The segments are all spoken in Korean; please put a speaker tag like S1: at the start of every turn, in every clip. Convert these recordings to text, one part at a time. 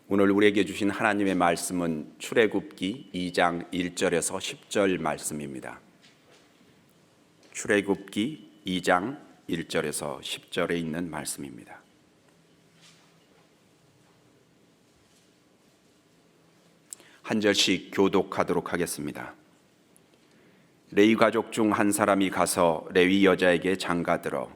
S1: 오늘 우리에게 주신 하나님의 말씀은 출애굽기 2장 1절에서 10절 말씀입니다. 출애굽기 2장 1절에서 10절에 있는 말씀입니다. 한 절씩 교독하도록 하겠습니다. 레위 가족 중 한 사람이 가서 레위 여자에게 장가들어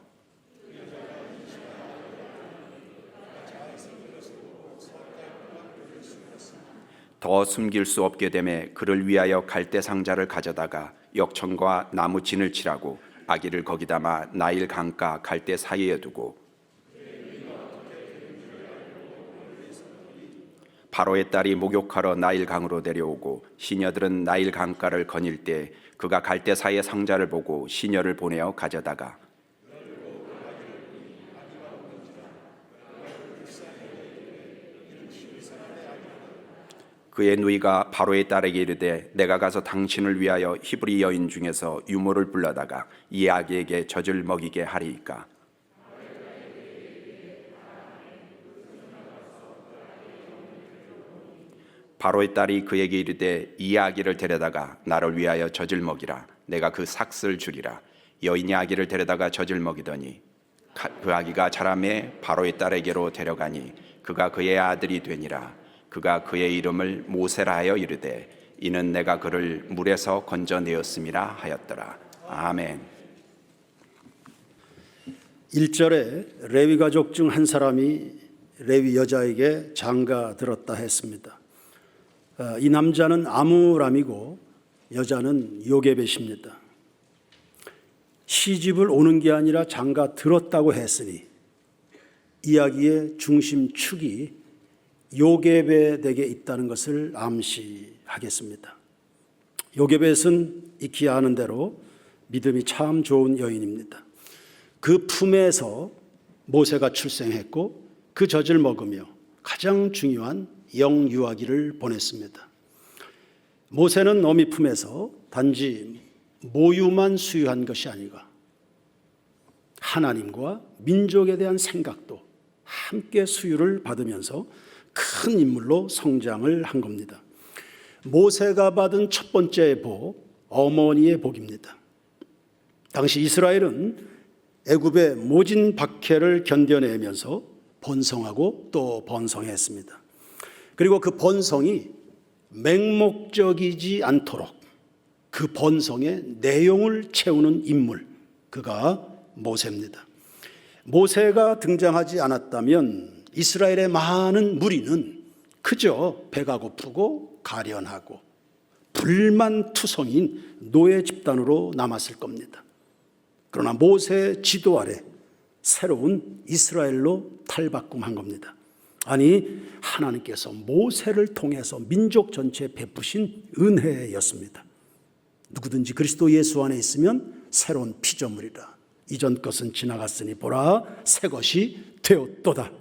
S1: 더 숨길 수 없게 되매 그를 위하여 갈대 상자를 가져다가 역청과 나무 진을 칠하고 아기를 거기 담아 나일 강가 갈대 사이에 두고 바로의 딸이 목욕하러 나일 강으로 내려오고 시녀들은 나일 강가를 거닐 때 그가 갈대 사이의 상자를 보고 시녀를 보내어 가져다가 그의 누이가 바로의 딸에게 이르되 내가 가서 당신을 위하여 히브리 여인 중에서 유모를 불러다가 이 아기에게 젖을 먹이게 하리이까. 바로의 딸이 그에게 이르되 이 아기를 데려다가 나를 위하여 젖을 먹이라. 내가 그 삭슬 주리라. 여인이 아기를 데려다가 젖을 먹이더니 그 아기가 자라매 바로의 딸에게로 데려가니 그가 그의 아들이 되니라. 그가 그의 이름을 모세라 하여 이르되 이는 내가 그를 물에서 건져내었음이라 하였더라. 아멘.
S2: 1절에 레위 가족 중 한 사람이 레위 여자에게 장가 들었다 했습니다. 이 남자는 아므람이고 여자는 요게벳입니다. 시집을 오는 게 아니라 장가 들었다고 했으니 이야기의 중심축이 요게벳에게 있다는 것을 암시하겠습니다. 요게벳은 익히 아는 대로 믿음이 참 좋은 여인입니다. 그 품에서 모세가 출생했고 그 젖을 먹으며 가장 중요한 영유아기를 보냈습니다. 모세는 어미 품에서 단지 모유만 수유한 것이 아니라 하나님과 민족에 대한 생각도 함께 수유를 받으면서 큰 인물로 성장을 한 겁니다. 모세가 받은 첫 번째 복, 어머니의 복입니다. 당시 이스라엘은 애굽의 모진 박해를 견뎌내면서 번성하고 또 번성했습니다. 그리고 그 번성이 맹목적이지 않도록 그 번성의 내용을 채우는 인물, 그가 모세입니다. 모세가 등장하지 않았다면 이스라엘의 많은 무리는 그저 배가 고프고 가련하고 불만투성인 노예 집단으로 남았을 겁니다. 그러나 모세의 지도 아래 새로운 이스라엘로 탈바꿈한 겁니다. 아니, 하나님께서 모세를 통해서 민족 전체에 베푸신 은혜였습니다. 누구든지 그리스도 예수 안에 있으면 새로운 피조물이라. 이전 것은 지나갔으니 보라 새 것이 되었도다.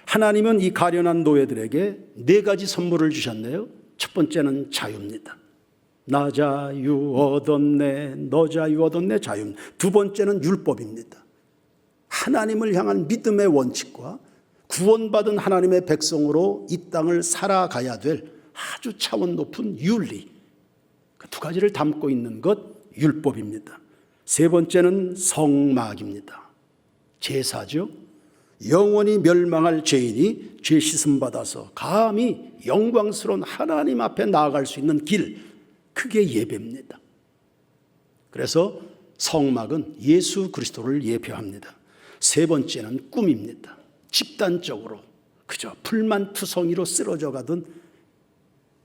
S2: 하나님은 이 가련한 노예들에게 4가지 선물을 주셨네요. 첫 번째는 자유입니다. 나 자유 얻었네, 너 자유 얻었네, 자유. 두 번째는 율법입니다. 하나님을 향한 믿음의 원칙과 구원받은 하나님의 백성으로 이 땅을 살아가야 될 아주 차원 높은 윤리, 그 2가지를 담고 있는 것 율법입니다. 세 번째는 성막입니다. 제사죠. 영원히 멸망할 죄인이 죄 씻음 받아서 감히 영광스러운 하나님 앞에 나아갈 수 있는 길, 그게 예배입니다. 그래서 성막은 예수 그리스도를 예표합니다. 세 번째는 꿈입니다. 집단적으로 그저 불만투성이로 쓰러져 가던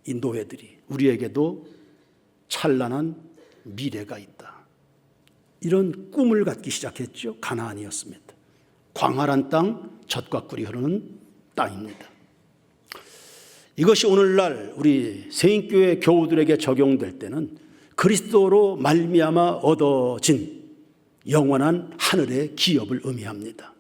S2: 이 노예들이 우리에게도 찬란한 미래가 있다, 이런 꿈을 갖기 시작했죠. 가나안이었습니다. 광활한 땅, 젖과 꿀이 흐르는 땅입니다. 이것이 오늘날 우리 세인교회 교우들에게 적용될 때는 그리스도로 말미암아 얻어진 영원한 하늘의 기업을 의미합니다.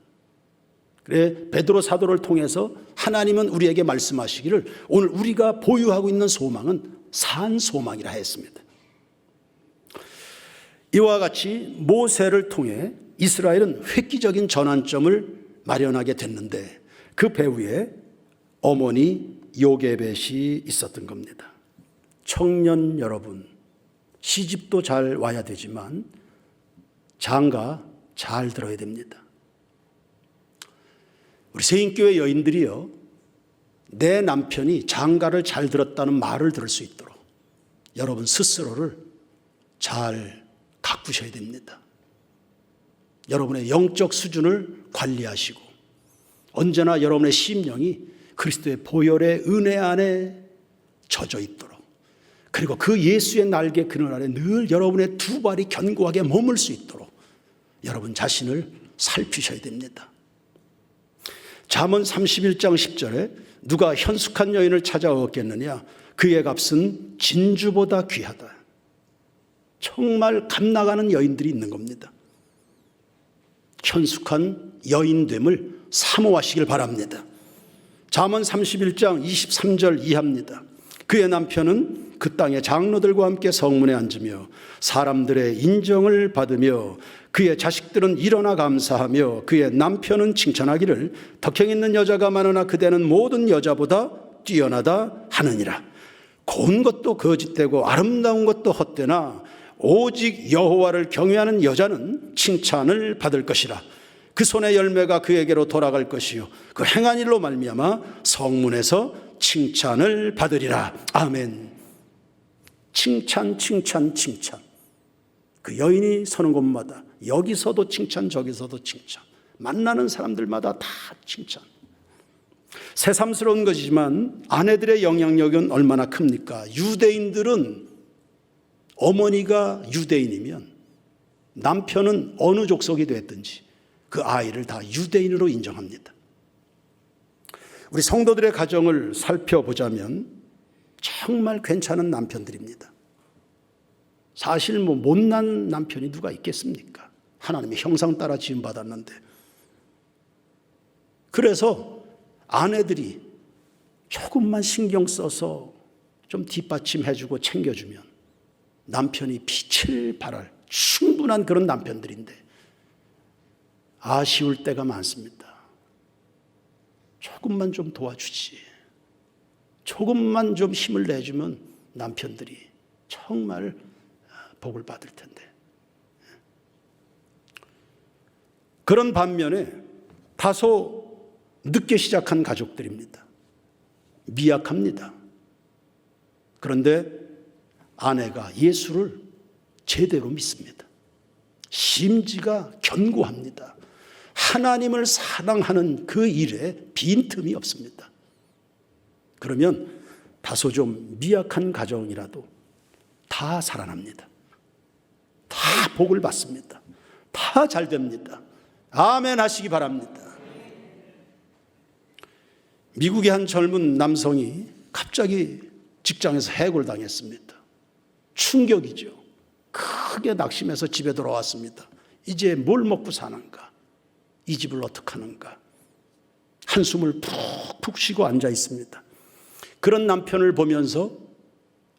S2: 그래, 베드로 사도를 통해서 하나님은 우리에게 말씀하시기를 오늘 우리가 보유하고 있는 소망은 산 소망이라 했습니다. 이와 같이 모세를 통해 이스라엘은 획기적인 전환점을 마련하게 됐는데 그 배후에 어머니 요게벳이 있었던 겁니다. 청년 여러분, 시집도 잘 와야 되지만 장가 잘 들어야 됩니다. 우리 세인교회 여인들이요, 내 남편이 장가를 잘 들었다는 말을 들을 수 있도록 여러분 스스로를 잘 가꾸셔야 됩니다. 여러분의 영적 수준을 관리하시고 언제나 여러분의 심령이 그리스도의 보혈의 은혜 안에 젖어 있도록, 그리고 그 예수의 날개 그늘 아래 늘 여러분의 두 발이 견고하게 머물 수 있도록 여러분 자신을 살피셔야 됩니다. 잠언 31장 10절에 누가 현숙한 여인을 찾아 얻겠느냐, 그의 값은 진주보다 귀하다. 정말 값 나가는 여인들이 있는 겁니다. 현숙한 여인됨을 사모하시길 바랍니다. 잠언 31장 23절 이하입니다. 그의 남편은 그 땅의 장로들과 함께 성문에 앉으며 사람들의 인정을 받으며 그의 자식들은 일어나 감사하며 그의 남편은 칭찬하기를 덕행 있는 여자가 많으나 그대는 모든 여자보다 뛰어나다 하느니라. 고운 것도 거짓되고 아름다운 것도 헛되나 오직 여호와를 경외하는 여자는 칭찬을 받을 것이라. 그 손의 열매가 그에게로 돌아갈 것이요 그 행한 일로 말미암아 성문에서 칭찬을 받으리라. 아멘. 칭찬, 칭찬, 칭찬. 그 여인이 서는 곳마다 여기서도 칭찬, 저기서도 칭찬. 만나는 사람들마다 다 칭찬. 새삼스러운 것이지만 아내들의 영향력은 얼마나 큽니까? 유대인들은 어머니가 유대인이면 남편은 어느 족속이 됐든지 그 아이를 다 유대인으로 인정합니다. 우리 성도들의 가정을 살펴보자면 정말 괜찮은 남편들입니다. 사실 못난 남편이 누가 있겠습니까? 하나님의 형상 따라 지음받았는데. 그래서 아내들이 조금만 신경 써서 좀 뒷받침해주고 챙겨주면 남편이 빛을 발할 충분한 그런 남편들인데 아쉬울 때가 많습니다. 조금만 좀 도와주지, 조금만 좀 힘을 내주면 남편들이 정말 복을 받을 텐데. 그런 반면에 다소 늦게 시작한 가족들입니다. 미약합니다. 그런데 아내가 예수를 제대로 믿습니다. 심지가 견고합니다. 하나님을 사랑하는 그 일에 빈틈이 없습니다. 그러면 다소 좀 미약한 가정이라도 다 살아납니다. 다 복을 받습니다. 다 잘 됩니다. 아멘 하시기 바랍니다. 미국의 한 젊은 남성이 갑자기 직장에서 해고당했습니다. 충격이죠. 크게 낙심해서 집에 돌아왔습니다. 이제 뭘 먹고 사는가? 이 집을 어떻게 하는가? 한숨을 푹푹 쉬고 앉아 있습니다. 그런 남편을 보면서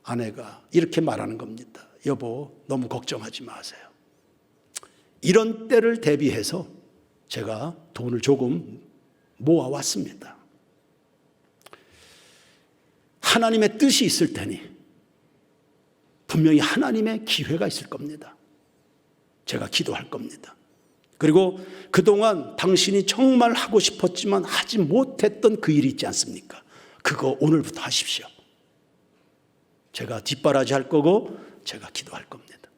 S2: 아내가 이렇게 말하는 겁니다. 여보, 너무 걱정하지 마세요. 이런 때를 대비해서 제가 돈을 조금 모아왔습니다. 하나님의 뜻이 있을 테니 분명히 하나님의 기회가 있을 겁니다. 제가 기도할 겁니다. 그리고 그동안 당신이 정말 하고 싶었지만 하지 못했던 그 일이 있지 않습니까? 그거 오늘부터 하십시오. 제가 뒷바라지 할 거고 제가 기도할 겁니다.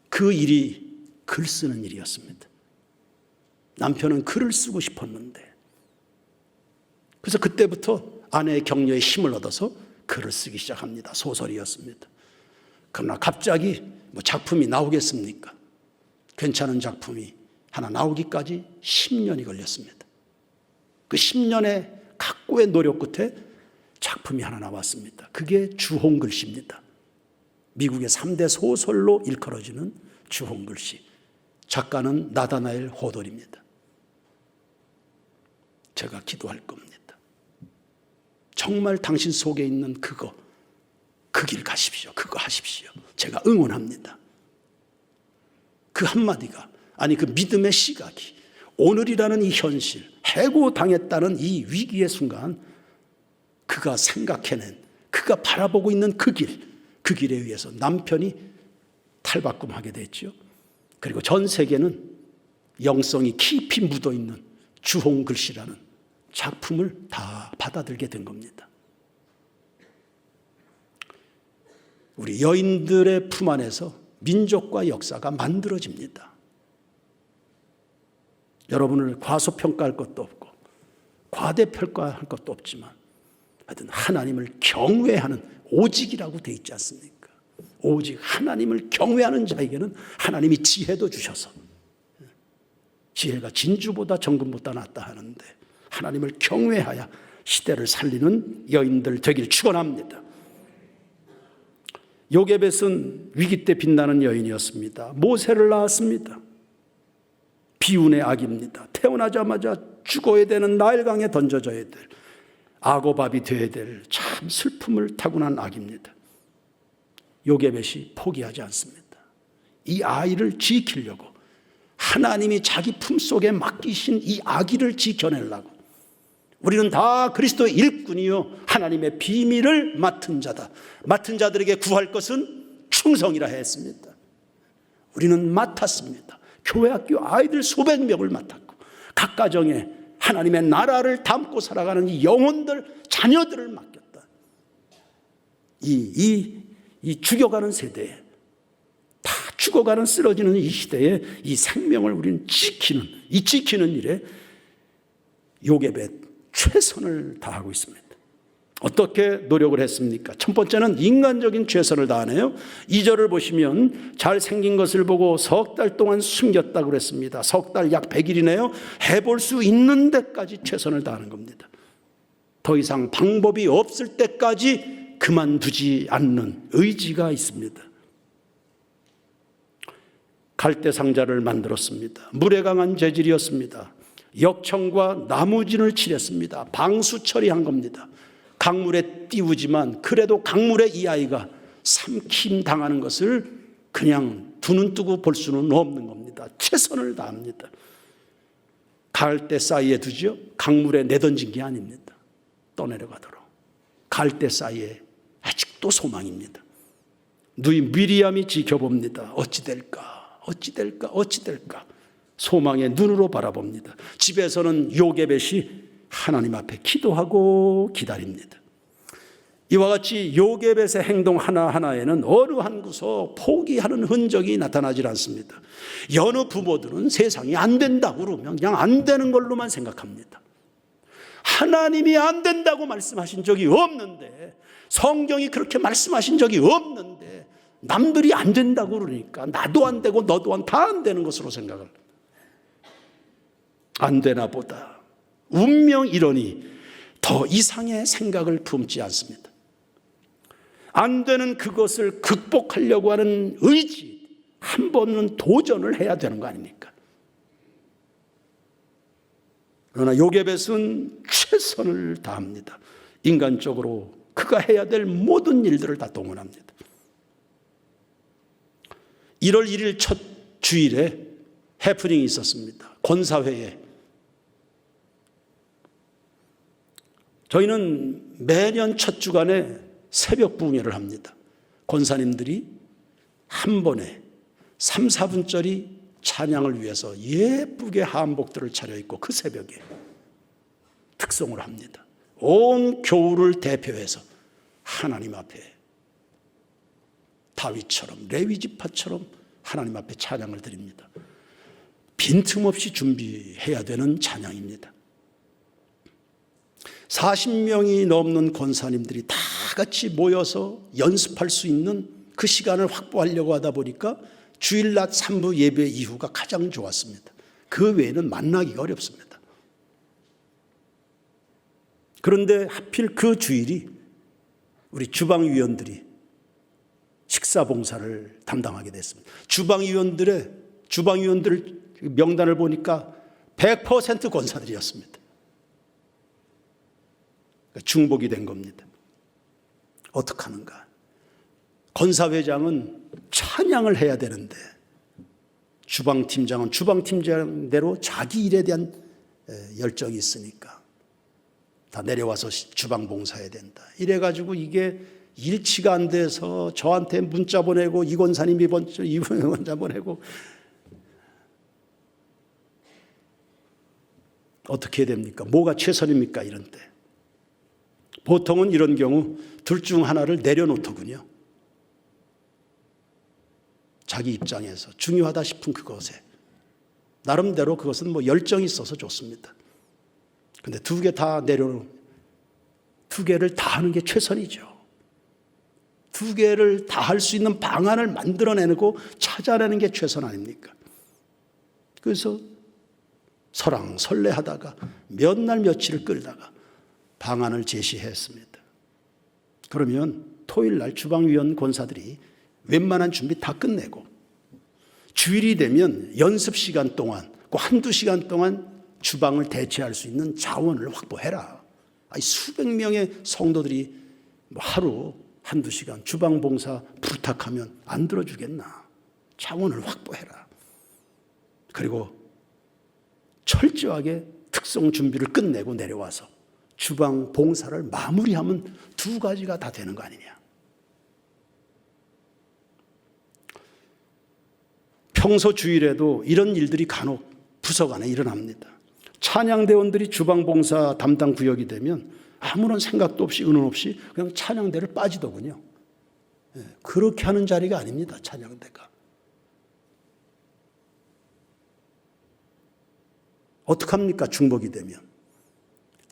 S2: 그 일이 글 쓰는 일이었습니다. 남편은 글을 쓰고 싶었는데, 그래서 그때부터 아내의 격려에 힘을 얻어서 글을 쓰기 시작합니다. 소설이었습니다. 그러나 갑자기 작품이 나오겠습니까? 괜찮은 작품이 하나 나오기까지 10년이 걸렸습니다. 그 10년의 각고의 노력 끝에 작품이 하나 나왔습니다. 그게 주홍글씨입니다. 미국의 3대 소설로 일컬어지는 주홍글씨. 작가는 나다나엘 호돌입니다. 제가 기도할 겁니다. 정말 당신 속에 있는 그거, 그 길 가십시오. 그거 하십시오. 제가 응원합니다. 그 한마디가, 아니 그 믿음의 시각이 오늘이라는 이 현실, 해고당했다는 이 위기의 순간 그가 생각해낸, 그가 바라보고 있는 그 길에 의해서 남편이 탈바꿈하게 됐죠. 그리고 전 세계는 영성이 깊이 묻어있는 주홍글씨라는 작품을 다 받아들게 된 겁니다. 우리 여인들의 품 안에서 민족과 역사가 만들어집니다. 여러분을 과소평가할 것도 없고 과대평가할 것도 없지만 하여튼 하나님을 경외하는 오직이라고 돼 있지 않습니까? 오직 하나님을 경외하는 자에게는 하나님이 지혜도 주셔서, 지혜가 진주보다 정금보다 낫다 하는데 하나님을 경외하여 시대를 살리는 여인들 되길 축원합니다. 요게벳은 위기 때 빛나는 여인이었습니다. 모세를 낳았습니다. 비운의 아기입니다. 태어나자마자 죽어야 되는 나일강에 던져져야 될, 악어밥이 되어야 될 참 슬픔을 타고난 아기입니다. 요게벳이 포기하지 않습니다. 이 아이를 지키려고, 하나님이 자기 품속에 맡기신 이 아기를 지켜내려고, 우리는 다 그리스도의 일꾼이요 하나님의 비밀을 맡은 자다. 맡은 자들에게 구할 것은 충성이라 했습니다. 우리는 맡았습니다. 교회 학교 아이들 수백 명을 맡았고, 각 가정에 하나님의 나라를 담고 살아가는 이 영혼들, 자녀들을 맡겼다. 이 죽여가는 세대에, 다 죽어가는 쓰러지는 이 시대에 이 생명을 우리는 지키는 일에 요게벳 최선을 다하고 있습니다. 어떻게 노력을 했습니까? 첫 번째는 인간적인 최선을 다하네요. 2절을 보시면 잘생긴 것을 보고 석 달 동안 숨겼다고 그랬습니다. 석 달 약 100일이네요. 해볼 수 있는 데까지 최선을 다하는 겁니다. 더 이상 방법이 없을 때까지 그만두지 않는 의지가 있습니다. 갈대 상자를 만들었습니다. 물에 강한 재질이었습니다. 역청과 나무진을 칠했습니다. 방수 처리한 겁니다. 강물에 띄우지만 그래도 강물에 이 아이가 삼킴 당하는 것을 그냥 두 눈 뜨고 볼 수는 없는 겁니다. 최선을 다합니다. 갈대 사이에 두죠. 강물에 내던진 게 아닙니다. 떠내려가도록. 갈대 사이에 아직도 소망입니다. 누이 미리암이 지켜봅니다. 어찌 될까? 어찌 될까? 어찌 될까? 소망의 눈으로 바라봅니다. 집에서는 요게벳이 하나님 앞에 기도하고 기다립니다. 이와 같이 요게벳의 행동 하나하나에는 어느 한 구석 포기하는 흔적이 나타나질 않습니다. 여느 부모들은 세상이 안 된다고 그러면 그냥 안 되는 걸로만 생각합니다. 하나님이 안 된다고 말씀하신 적이 없는데, 성경이 그렇게 말씀하신 적이 없는데 남들이 안 된다고 그러니까 나도 안 되고 너도 다 안 되는 것으로 생각을, 안 되나 보다, 운명 이러니 더 이상의 생각을 품지 않습니다. 안 되는 그것을 극복하려고 하는 의지, 한 번은 도전을 해야 되는 거 아닙니까? 그러나 요게벳은 최선을 다합니다. 인간적으로 그가 해야 될 모든 일들을 다 동원합니다. 1월 1일 첫 주일에 해프닝이 있었습니다. 권사회에. 저희는 매년 첫 주간에 새벽 부흥회를 합니다. 권사님들이 한 번에 3, 4분짜리 찬양을 위해서 예쁘게 한복들을 차려입고 그 새벽에 특송을 합니다. 온 교우를 대표해서 하나님 앞에 다윗처럼, 레위지파처럼 하나님 앞에 찬양을 드립니다. 빈틈없이 준비해야 되는 찬양입니다. 40명이 넘는 권사님들이 다 같이 모여서 연습할 수 있는 그 시간을 확보하려고 하다 보니까 주일낮 3부 예배 이후가 가장 좋았습니다. 그 외에는 만나기가 어렵습니다. 그런데 하필 그 주일이 우리 주방위원들이 식사 봉사를 담당하게 됐습니다. 주방위원들 명단을 보니까 100% 권사들이었습니다. 중복이 된 겁니다. 어떡하는가? 권사회장은 찬양을 해야 되는데 주방팀장은 주방팀장대로 자기 일에 대한 열정이 있으니까 다 내려와서 주방 봉사해야 된다. 이래가지고 이게 일치가 안 돼서 저한테 문자 보내고 이 권사님 이번 문자 보내고 어떻게 해야 됩니까? 뭐가 최선입니까? 이런 때 보통은 이런 경우 둘 중 하나를 내려놓더군요. 자기 입장에서 중요하다 싶은 그것에 나름대로 그것은 뭐 열정이 있어서 좋습니다. 근데 두 개 다 두 개를 다 하는 게 최선이죠. 두 개를 다 할 수 있는 방안을 만들어내고 찾아내는 게 최선 아닙니까? 그래서 설레하다가 몇 날 며칠을 끌다가 방안을 제시했습니다. 그러면 토요일 날 주방위원 권사들이 웬만한 준비 다 끝내고 주일이 되면 연습 시간 동안 그 한두 시간 동안 주방을 대체할 수 있는 자원을 확보해라. 수백 명의 성도들이 하루 한두 시간 주방 봉사 부탁하면 안 들어주겠나. 자원을 확보해라. 그리고 철저하게 특송 준비를 끝내고 내려와서 주방 봉사를 마무리하면 두 가지가 다 되는 거 아니냐. 평소 주일에도 이런 일들이 간혹 부서 간에 일어납니다. 찬양대원들이 주방봉사 담당 구역이 되면 아무런 생각도 없이 의논 없이 그냥 찬양대를 빠지더군요. 그렇게 하는 자리가 아닙니다. 찬양대가. 어떡합니까? 중복이 되면.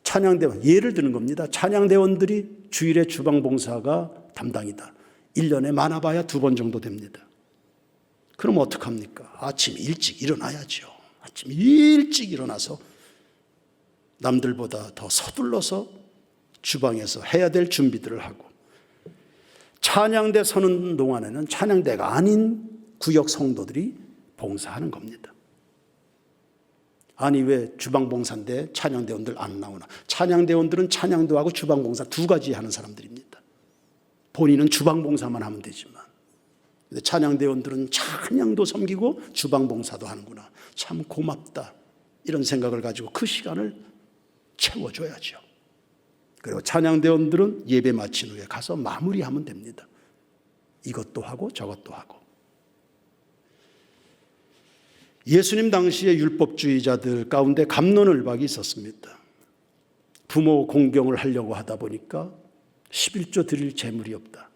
S2: 찬양대원, 예를 드는 겁니다. 찬양대원들이 주일에 주방봉사가 담당이다. 1년에 많아봐야 2번 정도 됩니다. 그럼 어떡합니까? 아침 일찍 일어나야죠. 아침 일찍 일어나서 남들보다 더 서둘러서 주방에서 해야 될 준비들을 하고 찬양대 서는 동안에는 찬양대가 아닌 구역 성도들이 봉사하는 겁니다. 아니 왜 주방봉사인데 찬양대원들 안 나오나? 찬양대원들은 찬양도 하고 주방봉사 두 가지 하는 사람들입니다. 본인은 주방봉사만 하면 되지만 찬양대원들은 찬양도 섬기고 주방봉사도 하는구나. 참 고맙다. 이런 생각을 가지고 그 시간을 채워줘야죠. 그리고 찬양대원들은 예배 마친 후에 가서 마무리하면 됩니다. 이것도 하고 저것도 하고. 예수님 당시의 율법주의자들 가운데 갑론을박이 있었습니다. 부모 공경을 하려고 하다 보니까 11조 드릴 재물이 없다.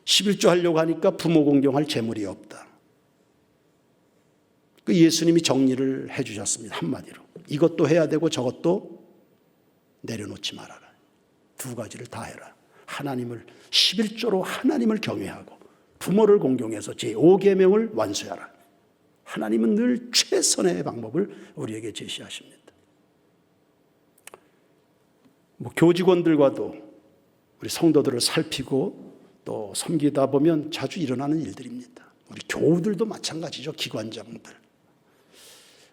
S2: 11조 하려고 하니까 부모 공경할 재물이 없다. 그 예수님이 정리를 해 주셨습니다. 한마디로. 이것도 해야 되고 저것도 내려놓지 말아라. 두 가지를 다 해라. 하나님을 11조로 하나님을 경외하고 부모를 공경해서 제5계명을 완수하라. 하나님은 늘 최선의 방법을 우리에게 제시하십니다. 교직원들과도 우리 성도들을 살피고 또 섬기다 보면 자주 일어나는 일들입니다. 우리 교우들도 마찬가지죠. 기관장들.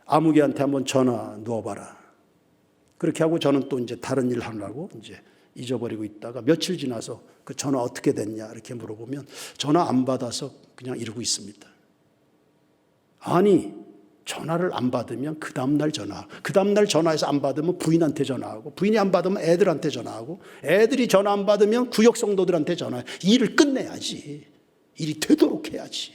S2: 아무개한테 한번 전화 누워봐라. 그렇게 하고 저는 또 이제 다른 일 하느라고 이제 잊어버리고 있다가 며칠 지나서 그 전화 어떻게 됐냐 이렇게 물어보면 전화 안 받아서 그냥 이러고 있습니다. 아니 전화를 안 받으면 그 다음날 그 다음날 전화해서 안 받으면 부인한테 전화하고 부인이 안 받으면 애들한테 전화하고 애들이 전화 안 받으면 구역 성도들한테 전화해. 일을 끝내야지. 일이 되도록 해야지.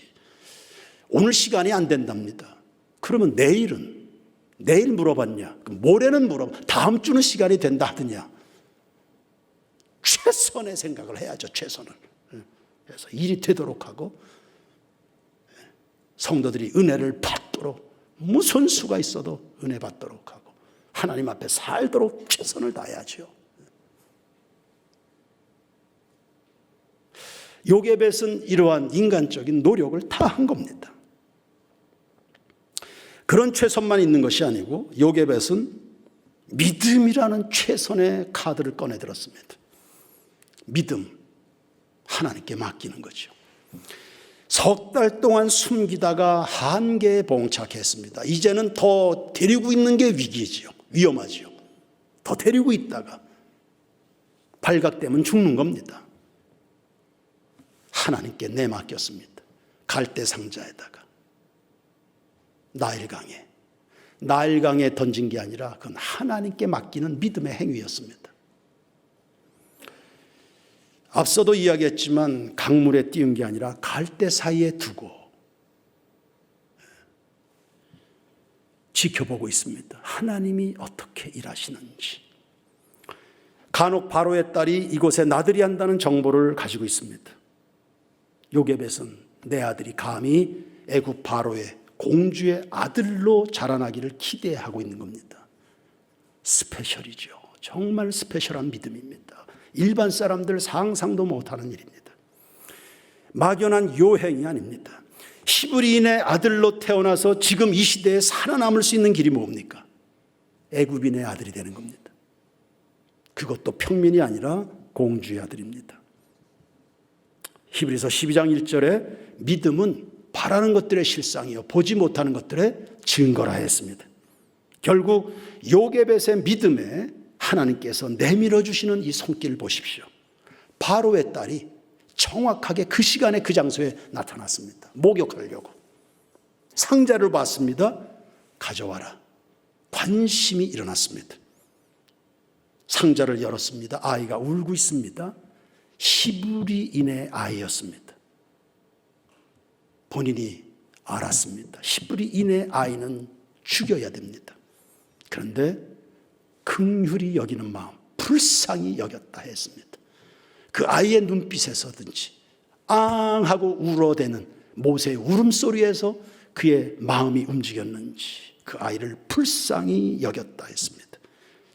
S2: 오늘 시간이 안 된답니다. 그러면 내일 물어봤냐? 모레는 다음 주는 시간이 된다 하더냐? 최선의 생각을 해야죠. 최선을. 그래서 일이 되도록 하고 성도들이 은혜를 받도록 무슨 수가 있어도 은혜 받도록 하고 하나님 앞에 살도록 최선을 다해야죠. 요게벳은 이러한 인간적인 노력을 다 한 겁니다. 그런 최선만 있는 것이 아니고 요게벳은 믿음이라는 최선의 카드를 꺼내 들었습니다. 믿음, 하나님께 맡기는 거죠. 석 달 동안 숨기다가 한계에 봉착했습니다. 이제는 더 데리고 있는 게 위기지요. 위험하지요. 더 데리고 있다가 발각되면 죽는 겁니다. 하나님께 내맡겼습니다. 갈대 상자에다가. 나일강에 던진 게 아니라 그건 하나님께 맡기는 믿음의 행위였습니다. 앞서도 이야기했지만 강물에 띄운 게 아니라 갈대 사이에 두고 지켜보고 있습니다. 하나님이 어떻게 일하시는지. 간혹 바로의 딸이 이곳에 나들이 한다는 정보를 가지고 있습니다. 요게벳은 내 아들이 감히 애굽 바로의 공주의 아들로 자라나기를 기대하고 있는 겁니다. 스페셜이죠. 정말 스페셜한 믿음입니다. 일반 사람들 상상도 못하는 일입니다. 막연한 요행이 아닙니다. 히브리인의 아들로 태어나서 지금 이 시대에 살아남을 수 있는 길이 뭡니까? 애굽인의 아들이 되는 겁니다. 그것도 평민이 아니라 공주의 아들입니다. 히브리서 12장 1절에 믿음은 바라는 것들의 실상이요 보지 못하는 것들의 증거라 했습니다. 결국 요게벳의 믿음에 하나님께서 내밀어 주시는 이 손길을 보십시오. 바로의 딸이 정확하게 그 시간에 그 장소에 나타났습니다. 목욕하려고. 상자를 봤습니다. 가져와라. 관심이 일어났습니다. 상자를 열었습니다. 아이가 울고 있습니다. 히브리인의 아이였습니다. 본인이 알았습니다. 히브리인의 아이는 죽여야 됩니다. 그런데 긍휼히 여기는 마음, 불쌍히 여겼다 했습니다. 그 아이의 눈빛에서든지 앙 하고 울어대는 모세의 울음소리에서 그의 마음이 움직였는지 그 아이를 불쌍히 여겼다 했습니다.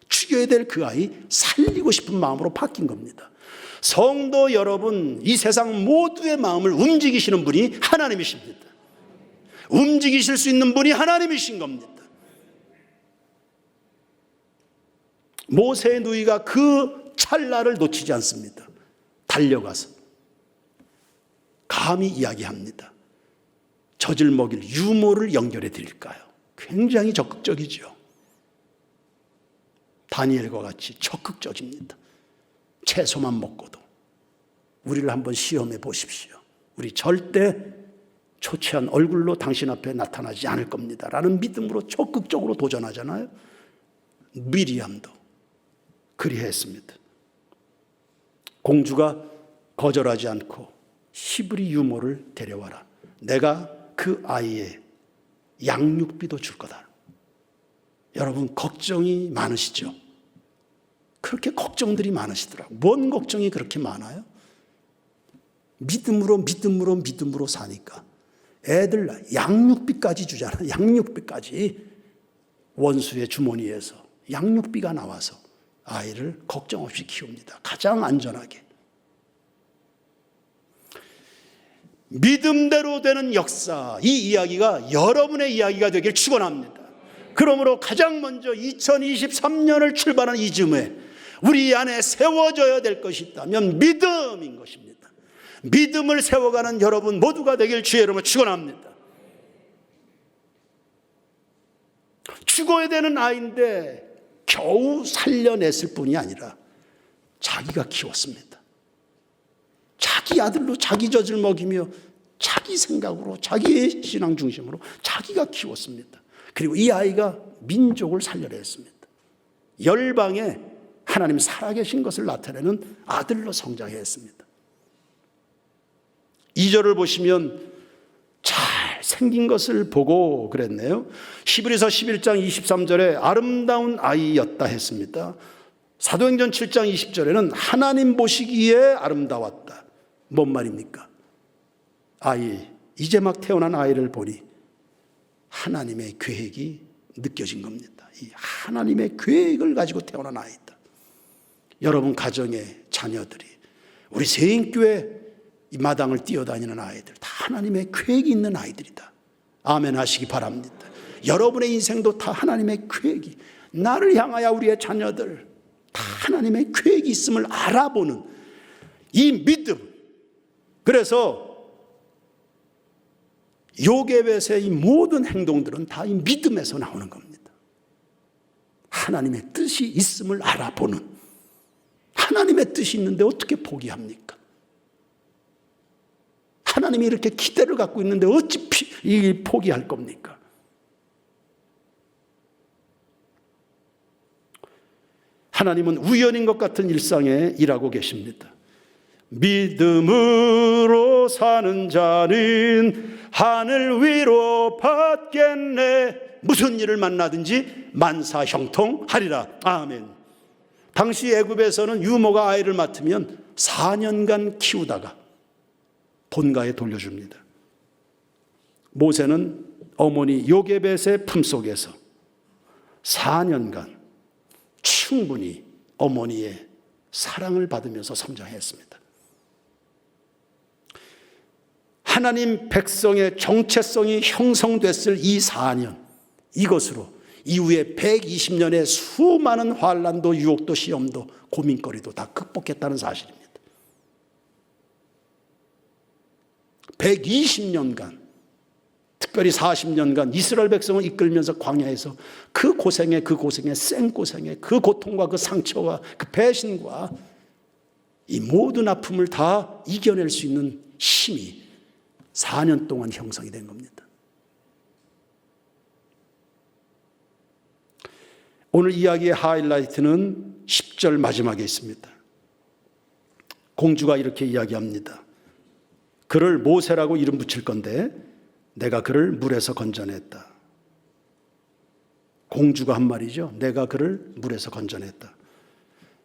S2: 죽여야 될 그 아이 살리고 싶은 마음으로 바뀐 겁니다. 성도 여러분, 이 세상 모두의 마음을 움직이시는 분이 하나님이십니다. 움직이실 수 있는 분이 하나님이신 겁니다. 모세의 누이가 그 찰나를 놓치지 않습니다. 달려가서 감히 이야기합니다. 젖을 먹일 유모를 연결해 드릴까요? 굉장히 적극적이죠. 다니엘과 같이 적극적입니다. 채소만 먹고도. 우리를 한번 시험해 보십시오. 우리 절대 초췌한 얼굴로 당신 앞에 나타나지 않을 겁니다 라는 믿음으로 적극적으로 도전하잖아요. 미리암도 그리했습니다. 공주가 거절하지 않고 히브리 유모를 데려와라. 내가 그 아이의 양육비도 줄 거다. 여러분 걱정이 많으시죠? 그렇게 걱정들이 많으시더라고요. 뭔 걱정이 그렇게 많아요? 믿음으로 사니까 애들 양육비까지 주잖아요. 양육비까지 원수의 주머니에서 양육비가 나와서 아이를 걱정 없이 키웁니다. 가장 안전하게. 믿음대로 되는 역사, 이 이야기가 여러분의 이야기가 되길 축원합니다. 그러므로 가장 먼저 2023년을 출발한 이 즈음에 우리 안에 세워져야 될 것이 있다면 믿음인 것입니다. 믿음을 세워가는 여러분 모두가 되길 주의 이름으로 축원합니다. 죽어야 되는 아이인데 겨우 살려냈을 뿐이 아니라 자기가 키웠습니다. 자기 아들로 자기 젖을 먹이며 자기 생각으로 자기의 신앙 중심으로 자기가 키웠습니다. 그리고 이 아이가 민족을 살려냈습니다. 열방에 하나님 살아계신 것을 나타내는 아들로 성장했습니다. 2절을 보시면 잘 생긴 것을 보고 그랬네요. 히브리서 11장 23절에 아름다운 아이였다 했습니다. 사도행전 7장 20절에는 하나님 보시기에 아름다웠다. 뭔 말입니까? 이제 막 태어난 아이를 보니 하나님의 계획이 느껴진 겁니다. 이 하나님의 계획을 가지고 태어난 아이다. 여러분 가정의 자녀들이, 우리 세인교회 이 마당을 뛰어다니는 아이들 다 하나님의 계획이 있는 아이들이다. 아멘 하시기 바랍니다. 여러분의 인생도 다 하나님의 계획이, 나를 향하여 우리의 자녀들 다 하나님의 계획이 있음을 알아보는 이 믿음. 그래서 요게벳의 이 모든 행동들은 다 이 믿음에서 나오는 겁니다. 하나님의 뜻이 있음을 알아보는, 하나님의 뜻이 있는데 어떻게 포기합니까? 하나님이 이렇게 기대를 갖고 있는데 어찌 포기할 겁니까? 하나님은 우연인 것 같은 일상에 일하고 계십니다. 믿음으로 사는 자는 하늘 위로 받겠네. 무슨 일을 만나든지 만사 형통하리라. 아멘. 당시 애굽에서는 유모가 아이를 맡으면 4년간 키우다가 본가에 돌려줍니다. 모세는 어머니 요게벳의 품속에서 4년간 충분히 어머니의 사랑을 받으면서 성장했습니다. 하나님 백성의 정체성이 형성됐을 이 4년, 이것으로 이후에 120년의 수많은 환난도 유혹도 시험도 고민거리도 다 극복했다는 사실입니다. 120년간, 특별히 40년간 이스라엘 백성을 이끌면서 광야에서 그 고생에 생고생에 그 고통과 그 상처와 그 배신과 이 모든 아픔을 다 이겨낼 수 있는 힘이 4년 동안 형성이 된 겁니다. 오늘 이야기의 하이라이트는 10절 마지막에 있습니다. 공주가 이렇게 이야기합니다. 그를 모세라고 이름 붙일 건데 내가 그를 물에서 건져냈다. 공주가 한 말이죠. 내가 그를 물에서 건져냈다.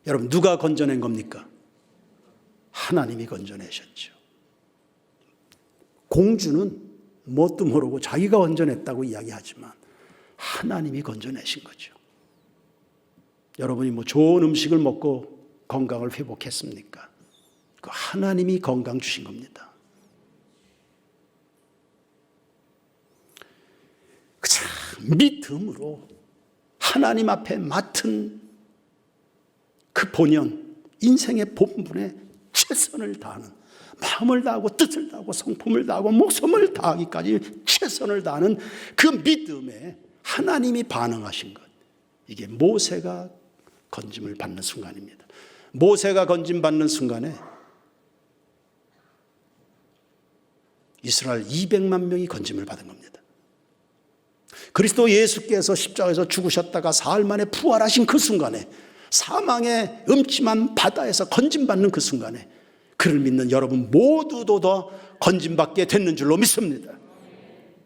S2: 여러분, 누가 건져낸 겁니까? 하나님이 건져내셨죠. 공주는 뭣도 모르고 자기가 건져냈다고 이야기하지만 하나님이 건져내신 거죠. 여러분이 뭐 좋은 음식을 먹고 건강을 회복했습니까? 그 하나님이 건강 주신 겁니다. 믿음으로 하나님 앞에 맡은 그 본연 인생의 본분에 최선을 다하는, 마음을 다하고 뜻을 다하고 성품을 다하고 목숨을 다하기까지 최선을 다하는 그 믿음에 하나님이 반응하신 것, 이게 모세가 건짐을 받는 순간입니다. 모세가 건짐 받는 순간에 이스라엘 200만 명이 건짐을 받은 겁니다. 그리스도 예수께서 십자가에서 죽으셨다가 사흘 만에 부활하신 그 순간에, 사망의 음침한 바다에서 건짐받는 그 순간에 그를 믿는 여러분 모두도 더 건짐받게 됐는 줄로 믿습니다.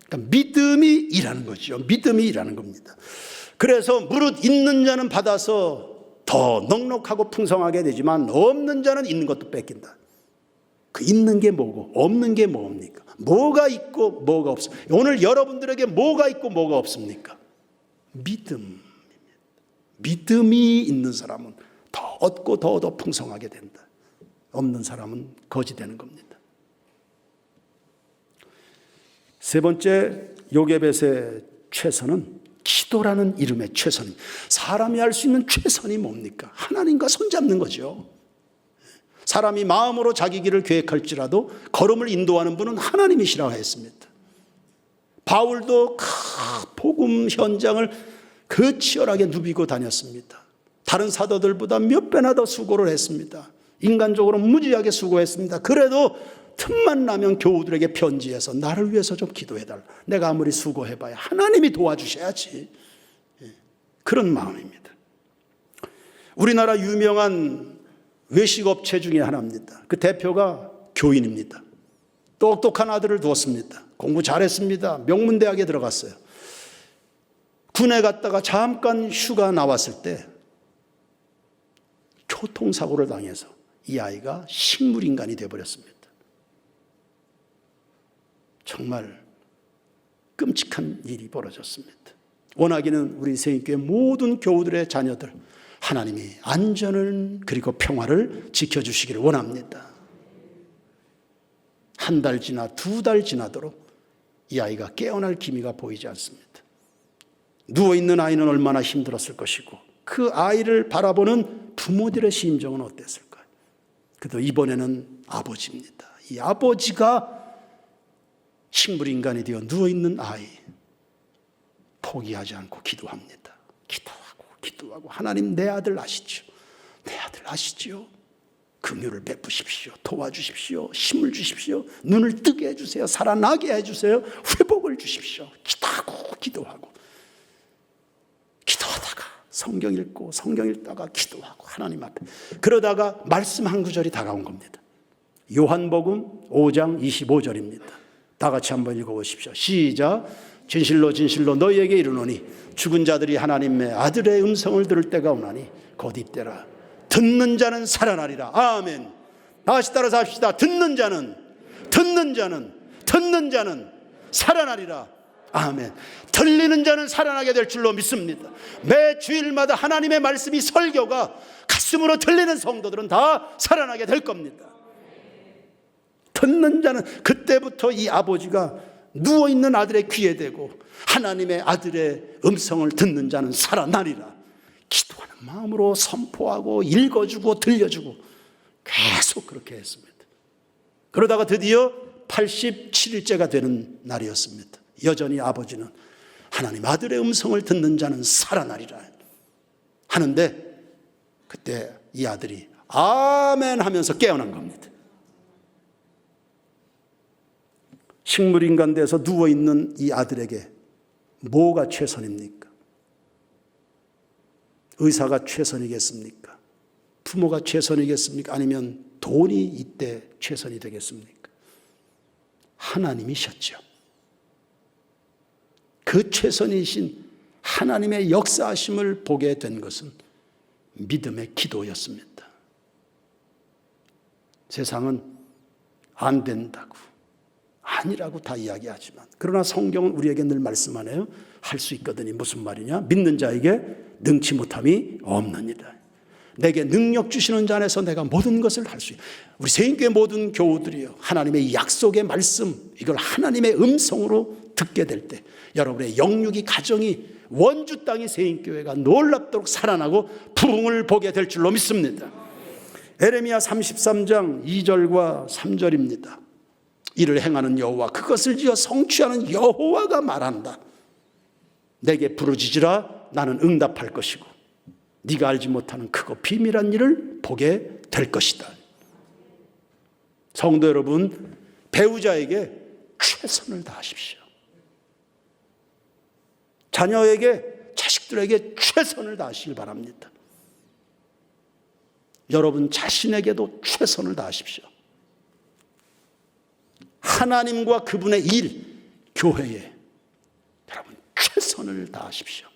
S2: 그러니까 믿음이 일하는 거죠. 믿음이 일하는 겁니다. 그래서 무릇 있는 자는 받아서 더 넉넉하고 풍성하게 되지만 없는 자는 있는 것도 뺏긴다. 그 있는 게 뭐고 없는 게 뭡니까? 뭐가 있고 뭐가 없어? 오늘 여러분들에게 뭐가 있고 뭐가 없습니까? 믿음. 믿음이 있는 사람은 더 얻고 더 풍성하게 된다. 없는 사람은 거지 되는 겁니다. 세 번째, 요게벳의 최선은 기도라는 이름의 최선입니다. 사람이 할 수 있는 최선이 뭡니까? 하나님과 손잡는 거죠. 사람이 마음으로 자기 길을 계획할지라도 걸음을 인도하는 분은 하나님이시라고 했습니다. 바울도 복음 현장을 치열하게 누비고 다녔습니다. 다른 사도들보다 몇 배나 더 수고를 했습니다. 인간적으로 무지하게 수고했습니다. 그래도 틈만 나면 교우들에게 편지해서 나를 위해서 좀 기도해달라. 내가 아무리 수고해봐야 하나님이 도와주셔야지. 그런 마음입니다. 우리나라 유명한 외식업체 중에 하나입니다. 그 대표가 교인입니다. 똑똑한 아들을 두었습니다. 공부 잘했습니다. 명문대학에 들어갔어요. 군에 갔다가 잠깐 휴가 나왔을 때 교통사고를 당해서 이 아이가 식물인간이 되어버렸습니다. 정말 끔찍한 일이 벌어졌습니다. 원하기는 우리 세인교회 모든 교우들의 자녀들 하나님이 안전을 그리고 평화를 지켜주시기를 원합니다. 한 달 지나 두 달 지나도록 이 아이가 깨어날 기미가 보이지 않습니다. 누워있는 아이는 얼마나 힘들었을 것이고 그 아이를 바라보는 부모들의 심정은 어땠을까요? 그래도 이번에는 아버지입니다. 이 아버지가 식물인간이 되어 누워있는 아이 포기하지 않고 기도합니다. 기도하고 하나님, 내 아들 아시죠? 내 아들 아시죠? 긍휼을 베푸십시오. 도와주십시오. 힘을 주십시오. 눈을 뜨게 해주세요. 살아나게 해주세요. 회복을 주십시오. 기도하다가 성경 읽고 성경 읽다가 기도하고 하나님 앞에 그러다가 말씀 한 구절이 다가온 겁니다. 요한복음 5장 25절입니다. 다 같이 한번 읽어보십시오. 시작. 진실로 진실로 너희에게 이르노니 죽은 자들이 하나님의 아들의 음성을 들을 때가 오나니 곧 이때라. 듣는 자는 살아나리라. 아멘. 다시 따라서 합시다. 듣는 자는 살아나리라. 아멘. 들리는 자는 살아나게 될 줄로 믿습니다. 매 주일마다 하나님의 말씀이 설교가 가슴으로 들리는 성도들은 다 살아나게 될 겁니다. 듣는 자는, 그때부터 이 아버지가 누워있는 아들의 귀에 대고 하나님의 아들의 음성을 듣는 자는 살아나리라. 기도하는 마음으로 선포하고 읽어주고 들려주고 계속 그렇게 했습니다. 그러다가 드디어 87일째가 되는 날이었습니다. 여전히 아버지는 하나님 아들의 음성을 듣는 자는 살아나리라 하는데, 그때 이 아들이 아멘 하면서 깨어난 겁니다. 식물인간 돼서 누워있는 이 아들에게 뭐가 최선입니까? 의사가 최선이겠습니까? 부모가 최선이겠습니까? 아니면 돈이 이때 최선이 되겠습니까? 하나님이셨죠. 그 최선이신 하나님의 역사하심을 보게 된 것은 믿음의 기도였습니다. 세상은 안 된다고, 아니라고 다 이야기하지만, 그러나 성경은 우리에게 늘 말씀하네요. 할 수 있거든이 무슨 말이냐? 믿는 자에게 능치 못함이 없느니라. 내게 능력 주시는 자 안에서 내가 모든 것을 할 수 있어요. 우리 세인교회 모든 교우들이요, 하나님의 약속의 말씀, 이걸 하나님의 음성으로 듣게 될 때 여러분의 영육이, 가정이, 원주 땅이 세인교회가 놀랍도록 살아나고 부흥을 보게 될 줄로 믿습니다. 에레미야 33장 2절과 3절입니다. 이를 행하는 여호와, 그것을 지어 성취하는 여호와가 말한다. 내게 부르짖으라, 나는 응답할 것이고 네가 알지 못하는 크고 비밀한 일을 보게 될 것이다. 성도 여러분, 배우자에게 최선을 다하십시오. 자녀에게, 자식들에게 최선을 다하시길 바랍니다. 여러분 자신에게도 최선을 다하십시오. 하나님과 그분의 일, 교회에 여러분 최선을 다하십시오.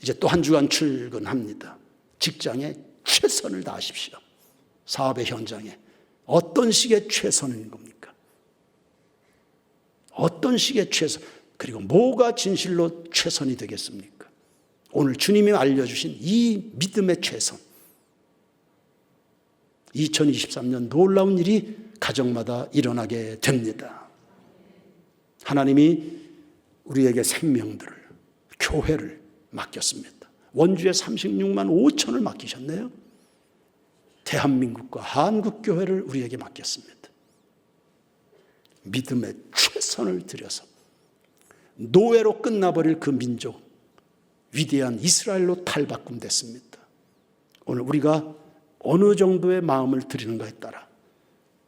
S2: 이제 또 한 주간 출근합니다. 직장에 최선을 다하십시오. 사업의 현장에 어떤 식의 최선인 겁니까? 어떤 식의 최선, 그리고 뭐가 진실로 최선이 되겠습니까? 오늘 주님이 알려주신 이 믿음의 최선, 2023년 놀라운 일이 가정마다 일어나게 됩니다. 하나님이 우리에게 생명들을, 교회를 맡겼습니다. 원주에 36만 5천을 맡기셨네요. 대한민국과 한국교회를 우리에게 맡겼습니다. 믿음의 최선을 들여서 노예로 끝나버릴 그 민족, 위대한 이스라엘로 탈바꿈됐습니다. 오늘 우리가 어느 정도의 마음을 드리는가에 따라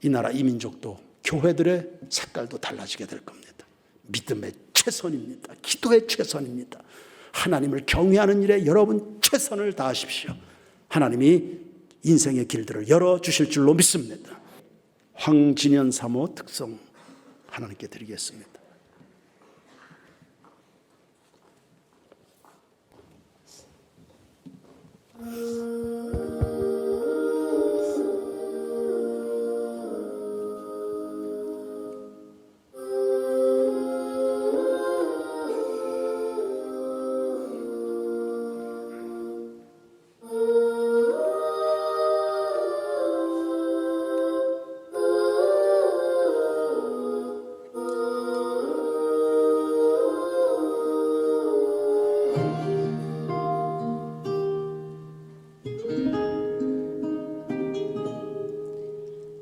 S2: 이 나라, 이 민족도, 교회들의 색깔도 달라지게 될 겁니다. 믿음의 최선입니다. 기도의 최선입니다. 하나님을 경외하는 일에 여러분 최선을 다하십시오. 하나님이 인생의 길들을 열어주실 줄로 믿습니다. 황진현 사모 특송 하나님께 드리겠습니다.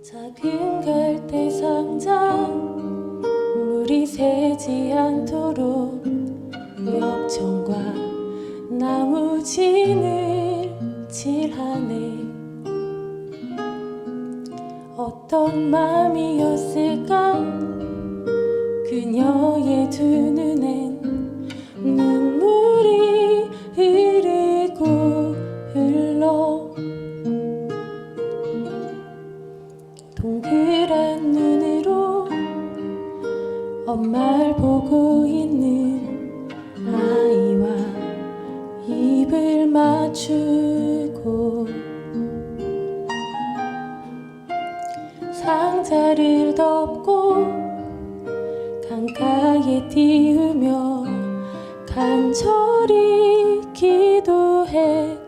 S3: 작은 갈대 상장 물이 새지 않도록 엽전과 나무 진을 칠하네. 어떤 마음이었을까 그녀의 두 눈엔 눈물이 주고 상자를 덮고 강가에 띄우며 간절히 기도했겠지.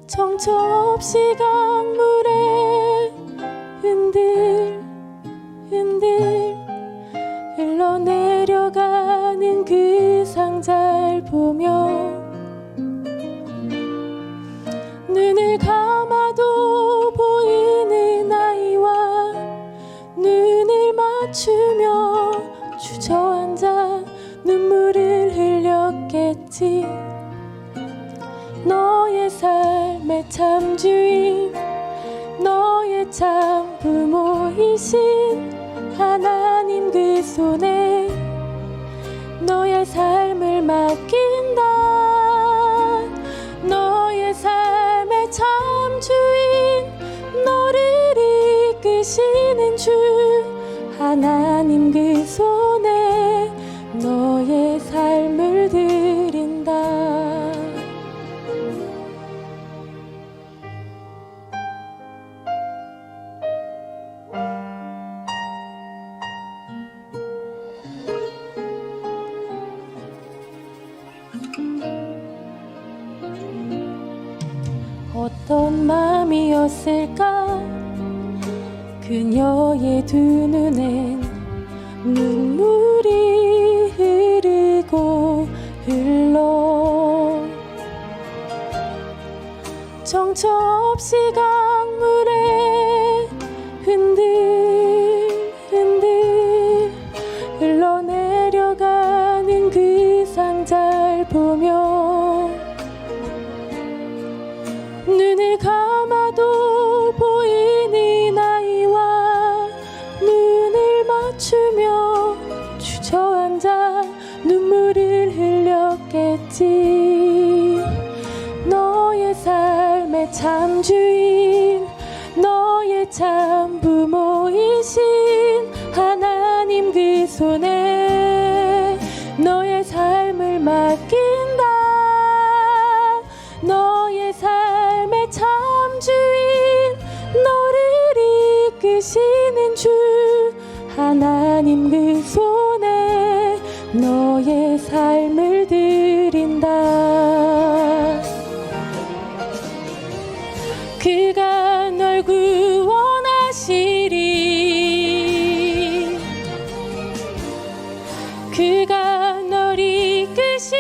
S3: 정처 없이 강물에 흔들 흘러내려가는 그 상자를 보며 눈을 감아도 보이는 아이와 눈을 맞추며 주저앉아 눈물을 흘렸겠지. 너의 삶의 참 주인, 너의 참 부모이신 하나님 그 손에 너의 삶을 맡긴다. 너의 삶의 참 주인, 너를 이끄시는 주 하나님 그 손에 너의 삶을 드린다. 어떤 마음이었을까. 그녀의 두 눈엔 눈물이 흐르고 흘러 정처 없이 강물에 흔들 흘러내려가는 그 상자를 보며 눈을 감아도 보이는 아이와 눈을 맞추며 주저앉아 눈물을 흘렸겠지. 너의 삶의 참 주인, 너의 참 부모이신 하나님 그 손에 너의 삶을 맡긴다. 너의 삶의 참 주인, 너를 이끄시는 주 하나님 그 손에 너의 삶을 드린다. 그가 널 구원하시리. 그가 널 이끄시리라.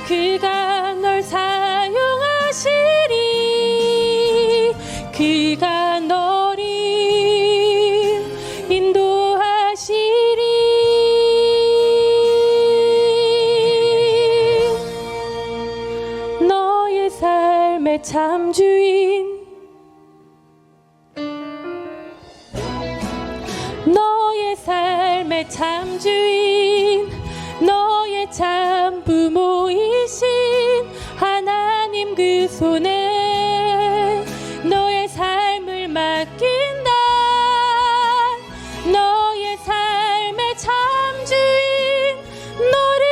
S3: 그가 널 사용하시리. 그가 너를 인도하시리. 너의 삶의 참 주인, 너의 삶의 참 주인, 너의 참 부모이신 하나님 그 손에 너의 삶을 맡긴다. 너의 삶의 참 주인, 너를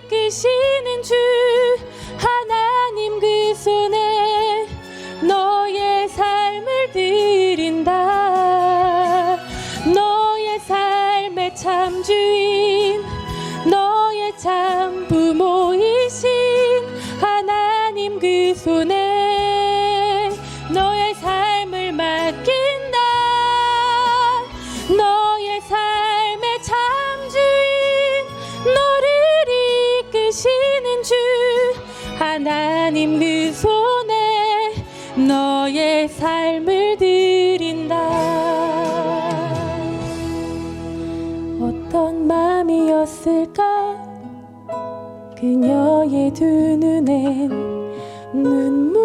S3: 이끄시는 주 하나님 그 손에 너의 삶을 드린다. 너의 삶의 참 주인, 너의 참 부모이신 하나님 그 손에 너의 삶을 맡긴다. 너의 삶의 참 주인, 너를 이끄시는 주 하나님 그 손에 너의 삶을 드린다. 어떤 마음이었을까. 그녀의 두 눈엔 눈물